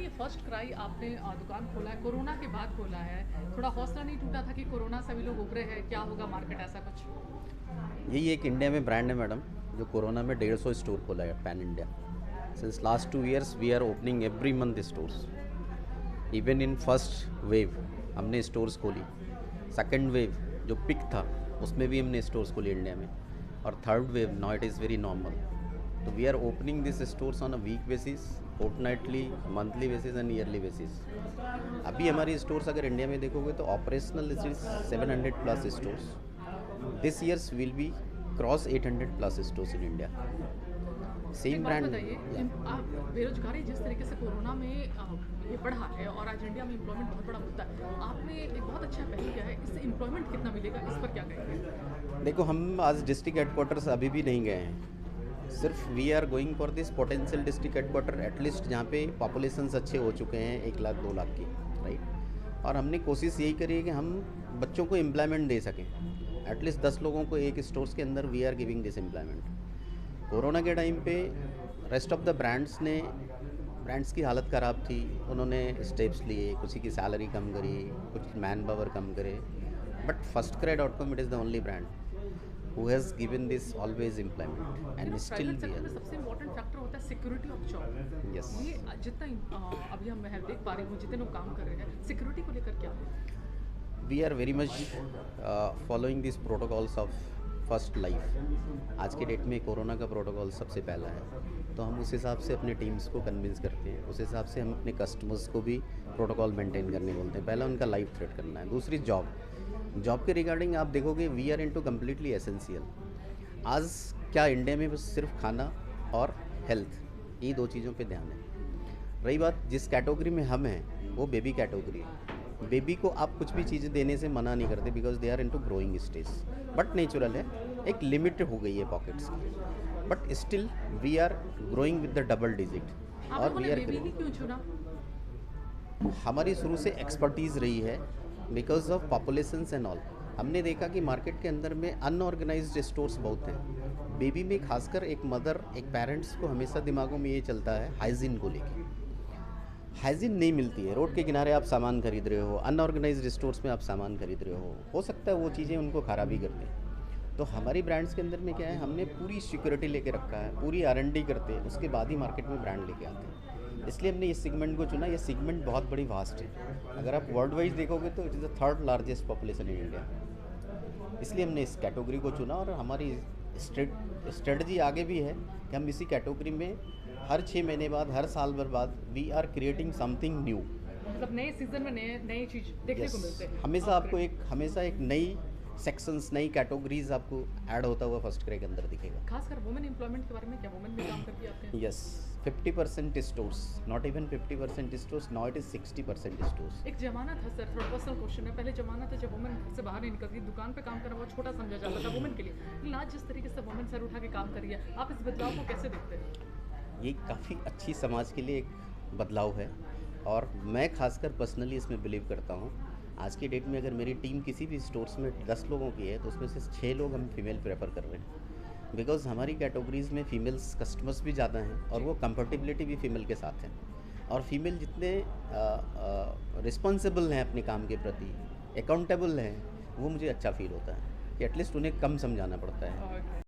कि first cry आपने दुकान खोला है, कोरोना के बाद खोला है, थोड़ा हौसला नहीं टूटा था कि कोरोना से भी लोग उभरे हैं, क्या होगा मार्केट, ऐसा कुछ? यही एक इंडिया में ब्रांड है मैडम, जो कोरोना में 150 स्टोर खोला है pan India. Since last 2 years we are opening every month stores. Even in first wave हमने स्टोर्स खोली, सेकेंड वेव जो पिक था उसमें भी हमने स्टोर्स खोली इंडिया में, और third wave now it is very normal. तो we are opening this stores on a week basis, fortnightly, monthly basis and yearly basis. अभी हमारी स्टोर्स अगर इंडिया में देखोगे तो operational 700+ stores. This years will be cross 800+ stores in India. एक same बात brand. बताइए, आप बेरोजगारी जिस तरीके से कोरोना में ये बढ़ा है और आज इंडिया में एम्प्लॉयमेंट बहुत बड़ा मुद्दा है, आपने एक बहुत अच्छा पहल किया है, इससे एम्प्लॉयमेंट कितना मिलेगा, इस पर क्या कहेंगे? देखो, हम आज डिस्ट्रिक्ट हेडक्वार्टर्स अभी भी नहीं गए हैं। सिर्फ we are going for this potential district headquarter at least, जहाँ पे पॉपुलेशंस अच्छे हो चुके हैं 1 लाख 2 लाख की, राइट। और हमने कोशिश यही करी है कि हम बच्चों को एम्प्लॉयमेंट दे सकें। एटलीस्ट 10 लोगों को एक स्टोर्स के अंदर we are giving this employment. Corona के टाइम पे रेस्ट ऑफ द ब्रांड्स की हालत ख़राब थी, उन्होंने स्टेप्स लिए, किसी की सैलरी कम करी, कुछ मैन पावर कम करे। But firstcry.com, it is the only brand who has given this always employment and still private we sector में आर। सबसे इम्पोर्टेंट फैक्टर होता है सिक्योरिटी ऑफ जॉब। यस, ये जितना अभी हम मैं देख पा रही हूँ, जितने लोग काम कर रहे हैं सिक्योरिटी को लेकर, क्या है? We are very much following this protocols of first life. आज के डेट में कोरोना का प्रोटोकॉल सबसे पहला है, तो हम उस हिसाब से अपने टीम्स को कन्विंस करते हैं, उस हिसाब से हम अपने कस्टमर्स को भी प्रोटोकॉल मेंटेन करने बोलते हैं। पहला उनका लाइफ थ्रेट करना है, दूसरी जॉब के रिगार्डिंग आप देखोगे we are into completely essential. आज क्या इंडिया में बस सिर्फ खाना और हेल्थ, ये 2 चीज़ों पे ध्यान है। रही बात जिस कैटेगरी में हम हैं, वो बेबी कैटेगरी है। बेबी को आप कुछ भी चीज़ें देने से मना नहीं करते, because they are into growing stage. But natural है, एक लिमिट हो गई है पॉकेट्स की, but still we are growing with the double digit. आप और लोगों वी ने आर बेबी ही क्यों चुना? हमारी शुरू से एक्सपर्टीज़ रही है because of populations and all. हमने देखा कि मार्केट के अंदर में अनऑर्गेनाइज्ड स्टोर्स बहुत हैं। बेबी में खासकर एक मदर, एक पेरेंट्स को हमेशा दिमागों में ये चलता है हाइजीन को लेके। हाइजीन नहीं मिलती है, रोड के किनारे आप सामान खरीद रहे हो, अनऑर्गेनाइज्ड स्टोर्स में आप सामान खरीद रहे हो सकता है वो चीज़ें उनको खराबी कर दें। तो हमारी ब्रांड्स के अंदर में क्या है, हमने पूरी सिक्योरिटी लेके रखा है, पूरी R&D करते हैं, उसके बाद ही मार्केट में ब्रांड लेके आते हैं। इसलिए हमने इस सेगमेंट को चुना। ये सेगमेंट बहुत बड़ी वास्ट है, अगर आप वर्ल्ड वाइज देखोगे तो it is the 3rd largest population in India. इसलिए हमने इस कैटेगरी को चुना, और हमारी स्ट्रेटजी आगे भी है कि हम इसी कैटेगरी में हर 6 महीने बाद, हर साल भर बाद we are creating something new. मतलब नए सीजन में नए नई चीज देखने को मिलते हैं हमेशा एक नई सेक्शंस, नई कैटेगरीज आपको ऐड होता हुआ फर्स्ट क्राई के अंदर दिखेगा। खासकर वुमेन एम्प्लॉयमेंट के बारे में, क्या वुमेन भी काम करती है आपके? Yes, 50% stores, not even 50% stores, now it is 60% stores. एक जमाना था सर, थोड़ा पर्सनल क्वेश्चन है, पहले जमाना था जब वुमेन घर से बाहर नहीं निकलती, दुकान पे काम करना बहुत छोटा समझा जाता था वुमेन के लिए, लेकिन आज जिस तरीके से वुमेन सर उठा के काम कर रही है, आप इस बदलाव को कैसे देखते हैं? ये काफ़ी अच्छी समाज के लिए एक बदलाव है, और मैं खासकर पर्सनली इसमें बिलीव करता हूँ। आज की डेट में अगर मेरी टीम किसी भी स्टोर्स में 10 लोगों की है, तो उसमें से 6 लोग हम फीमेल प्रेफर कर रहे हैं, बिकॉज़ हमारी कैटेगरीज़ में फीमेल्स कस्टमर्स भी ज़्यादा हैं, और वो कंफर्टेबिलिटी भी फीमेल के साथ है। और फीमेल जितने रिस्पॉन्सिबल हैं अपने काम के प्रति, अकाउंटेबल हैं, वो मुझे अच्छा फील होता है कि एटलीस्ट उन्हें कम समझाना पड़ता है।